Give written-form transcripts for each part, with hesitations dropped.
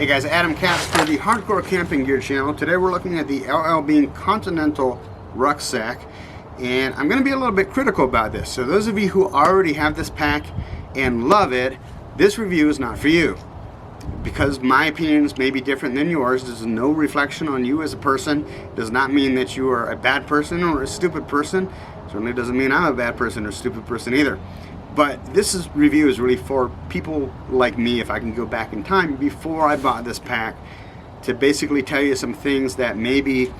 Hey guys, Adam Katz for the Hardcore Camping Gear channel. Today we're looking at the LL Bean Continental Rucksack, and I'm going to be a little bit critical about this. So those of you who already have this pack and love it, this review is not for you. Because my opinions may be different than yours, this is no reflection on you as a person. It does not mean that you are a bad person or a stupid person. It certainly doesn't mean I'm a bad person or a stupid person either. But this review is really for people like me, if I can go back in time before I bought this pack, to basically tell you some things that maybe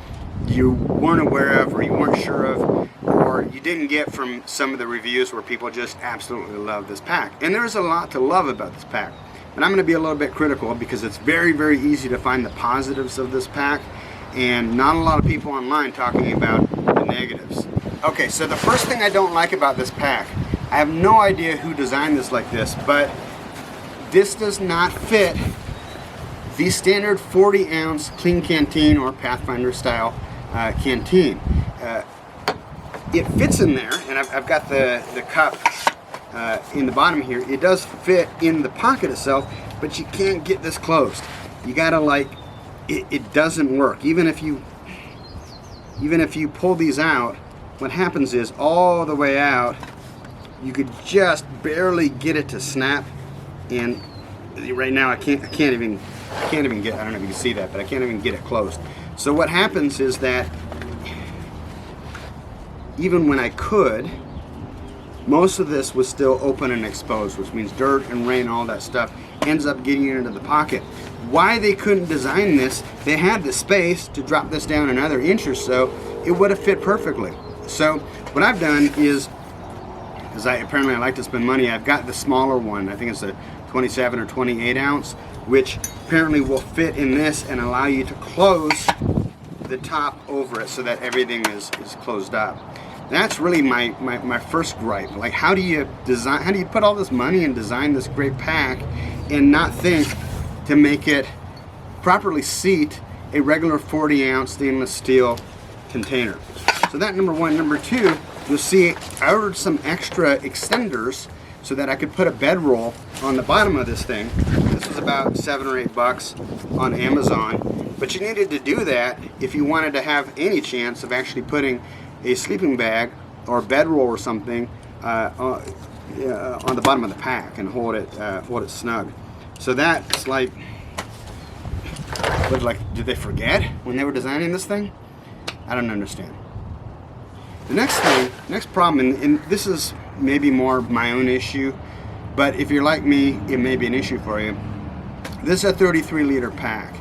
you weren't aware of or you weren't sure of, or you didn't get from some of the reviews where people just absolutely love this pack. And there's a lot to love about this pack. And I'm going to be a little bit critical because it's very, very easy to find the positives of this pack and not a lot of people online talking about the negatives. Okay, so the first thing I don't like about this pack, I have no idea who designed this like this, but this does not fit the standard 40-ounce clean canteen or Pathfinder style canteen. It fits in there, and I've got the cup in the bottom here. It does fit in the pocket itself, but you can't get this closed. You gotta it doesn't work. Even if you pull these out, what happens is all the way out, you could just barely get it to snap, and right now I can't even get, I don't know if you can see that, but I can't even get it closed. So what happens is that even when I could, most of this was still open and exposed, which means dirt and rain, all that stuff ends up getting into the pocket. Why they couldn't design this, they had the space to drop this down another inch or so, it would have fit perfectly. So what I've done is, because apparently I like to spend money, I've got the smaller one. I think it's a 27 or 28 ounce, which apparently will fit in this and allow you to close the top over it so that everything is closed up. That's really my first gripe. Like, how do you put all this money and design this great pack and not think to make it properly seat a regular 40-ounce stainless steel container? So that, number one. Number two, you'll see I ordered some extra extenders so that I could put a bedroll on the bottom of this thing. This was about $7 or $8 on Amazon, but you needed to do that if you wanted to have any chance of actually putting a sleeping bag or a bedroll or something on the bottom of the pack and hold it snug. So that's like, did they forget when they were designing this thing? I don't understand. The next problem, and this is maybe more my own issue, but if you're like me, it may be an issue for you. This is a 33-liter pack,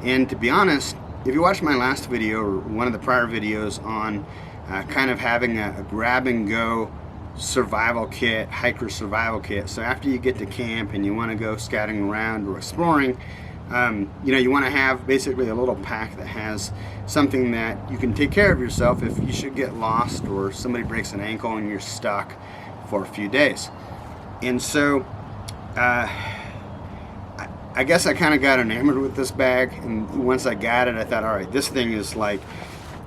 and to be honest, if you watched my last video or one of the prior videos on kind of having a grab-and-go survival kit, hiker survival kit, so after you get to camp and you want to go scouting around or exploring, you want to have basically a little pack that has something that you can take care of yourself if you should get lost or somebody breaks an ankle and you're stuck for a few days. And so I guess I kind of got enamored with this bag, and once I got it, I thought, all right, this thing is like,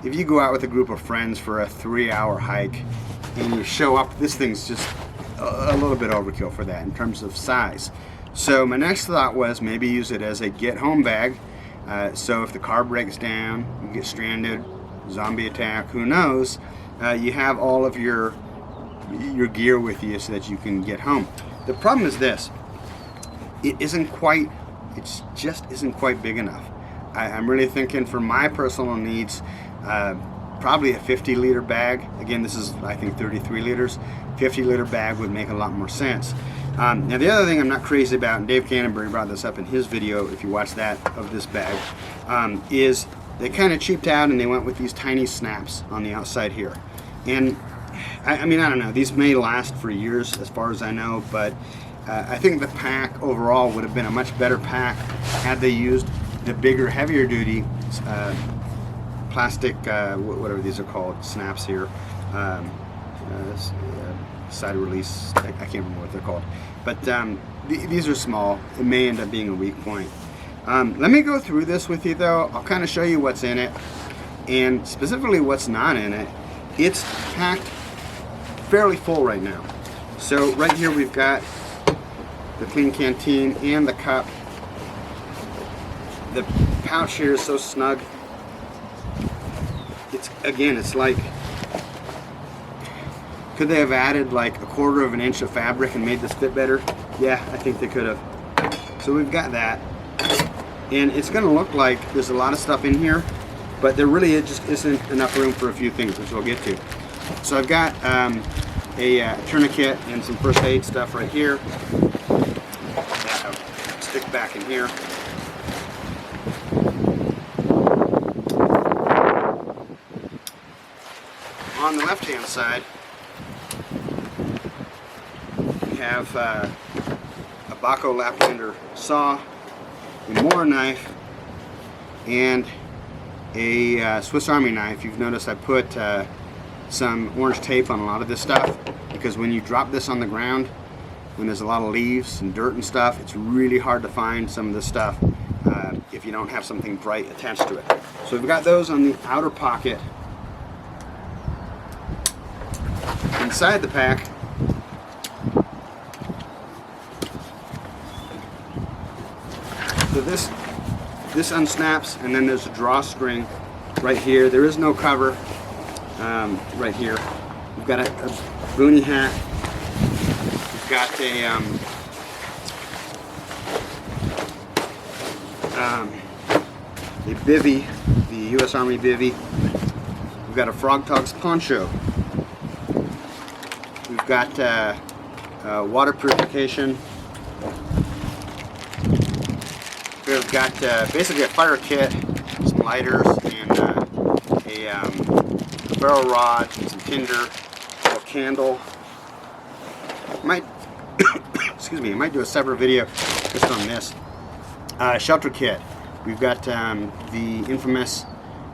if you go out with a group of friends for a 3-hour hike and you show up, this thing's just a little bit overkill for that in terms of size. So my next thought was maybe use it as a get-home bag. So if the car breaks down, you get stranded, zombie attack, who knows, you have all of your gear with you so that you can get home. The problem is this: it just isn't quite big enough. I'm really thinking for my personal needs, probably a 50-liter bag. Again, this is, I think, 33 liters. 50-liter bag would make a lot more sense. Now the other thing I'm not crazy about, and Dave Canterbury brought this up in his video, if you watch that, of this bag, is they kind of cheaped out and they went with these tiny snaps on the outside here. And I mean, I don't know, these may last for years as far as I know, but I think the pack overall would have been a much better pack had they used the bigger, heavier duty plastic, whatever these are called, snaps here. Side release, I can't remember what they're called, but these are small. It may end up being a weak point. Let me go through this with you though. I'll kind of show you what's in it and specifically what's not in it. It's packed fairly full right now. So right here we've got the clean canteen and the cup The pouch here is so snug. It's like, could they have added like 1/4 of an inch of fabric and made this fit better? Yeah, I think they could have. So we've got that. And it's going to look like there's a lot of stuff in here, but there really just isn't enough room for a few things, which we'll get to. So I've got a tourniquet and some first aid stuff right here. That'll stick back in here. On the left-hand side, we have a Baco Laplander saw, a Mora knife, and a Swiss Army knife. You've noticed I put some orange tape on a lot of this stuff, because when you drop this on the ground, when there's a lot of leaves and dirt and stuff, it's really hard to find some of this stuff if you don't have something bright attached to it. So we've got those on the outer pocket. Inside the pack, so this unsnaps, and then there's a drawstring right here. There is no cover right here. We've got a boonie hat. We've got a bivvy, the U.S. Army bivvy. We've got a Frog Togs poncho. We've got water purification. We've got basically a fire kit, some lighters, and a ferro rod, some tinder, a little candle. Might excuse me, I might do a separate video just on this. Shelter kit. We've got the infamous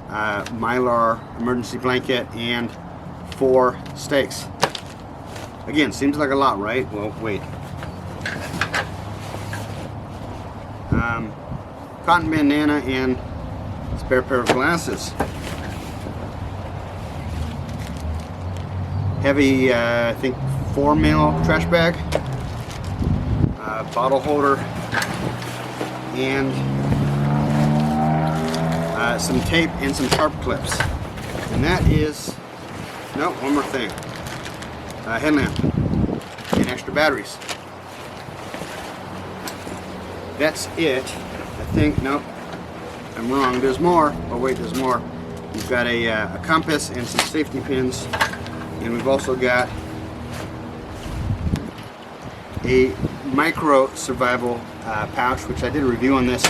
Mylar emergency blanket and 4 stakes. Again, seems like a lot, right? Well, wait. Cotton bandana and spare pair of glasses. Heavy, I think 4 mil trash bag. Bottle holder. And some tape and some sharp clips. And that is, no, one more thing. Headlamp and extra batteries. That's it. I think, nope, I'm wrong. There's more. Oh wait, there's more. We've got a compass and some safety pins, and we've also got a micro survival pouch, which I did a review on this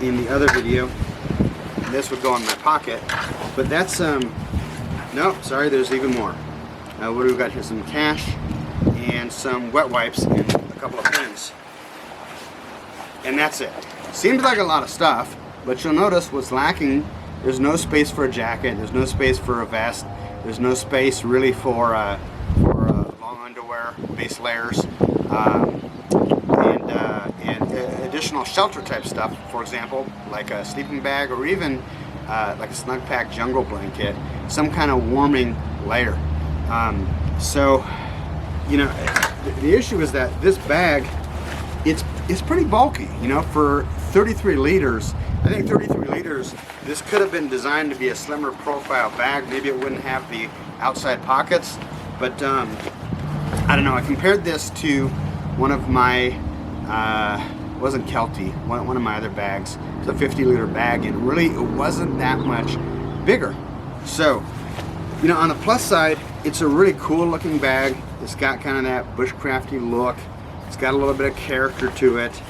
in the other video. This would go in my pocket, but that's no, sorry, there's even more. What do we got here? Some cash and some wet wipes and a couple of pens. And that's it. Seems like a lot of stuff, but you'll notice what's lacking. There's no space for a jacket. There's no space for a vest. There's no space really for long underwear, base layers, and additional shelter type stuff. For example, like a sleeping bag, or even like a snug pack jungle blanket, some kind of warming layer. So, you know, the issue is that this bag, it's pretty bulky, you know, for 33 liters. I think 33 liters, this could have been designed to be a slimmer profile bag. Maybe it wouldn't have the outside pockets, but I don't know. I compared this to one of my, wasn't Kelty, one of my other bags. It's a 50-liter bag, and really it wasn't that much bigger. So, you know, on the plus side, it's a really cool looking bag. It's got kind of that bushcrafty look. It's got a little bit of character to it.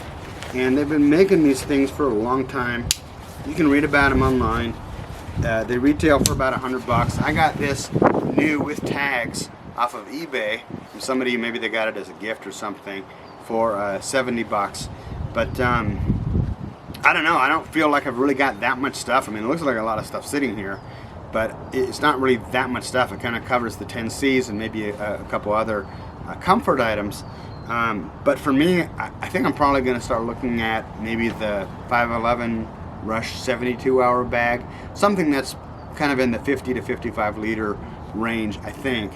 And they've been making these things for a long time. You can read about them online. They retail for about $100. I got this new with tags off of eBay from somebody. Maybe they got it as a gift or something for $70. But I don't know. I don't feel like I've really got that much stuff. I mean, it looks like a lot of stuff sitting here, but it's not really that much stuff. It kind of covers the 10Cs and maybe a couple other comfort items. But for me, I think I'm probably going to start looking at maybe the 511 Rush 72-hour bag, something that's kind of in the 50 to 55 liter range, I think,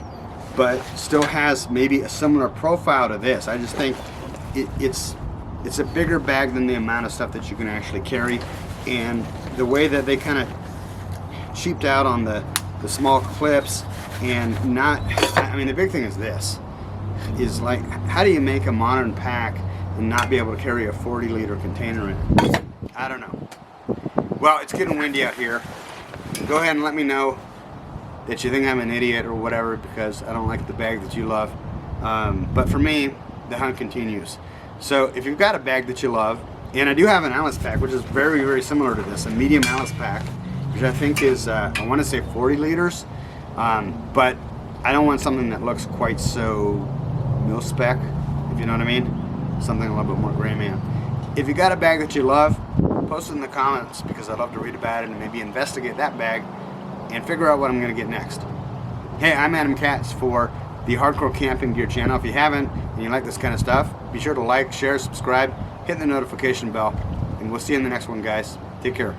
but still has maybe a similar profile to this. I just think it's it's a bigger bag than the amount of stuff that you can actually carry, and the way that they kind of cheaped out on the small clips and not, I mean, the big thing is this, is like, how do you make a modern pack and not be able to carry a 40-liter container in it? I don't know. Well, it's getting windy out here. Go ahead and let me know that you think I'm an idiot or whatever because I don't like the bag that you love. But for me, the hunt continues. So if you've got a bag that you love, and I do have an Alice pack, which is very, very similar to this, a medium Alice pack, which I think is, I want to say 40 liters, but I don't want something that looks quite so mil-spec, if you know what I mean. Something a little bit more gray man. If you got a bag that you love, post it in the comments because I'd love to read about it and maybe investigate that bag and figure out what I'm going to get next. Hey, I'm Adam Katz for the Hardcore Camping Gear channel. If you haven't and you like this kind of stuff, be sure to like, share, subscribe, hit the notification bell, and we'll see you in the next one, guys. Take care.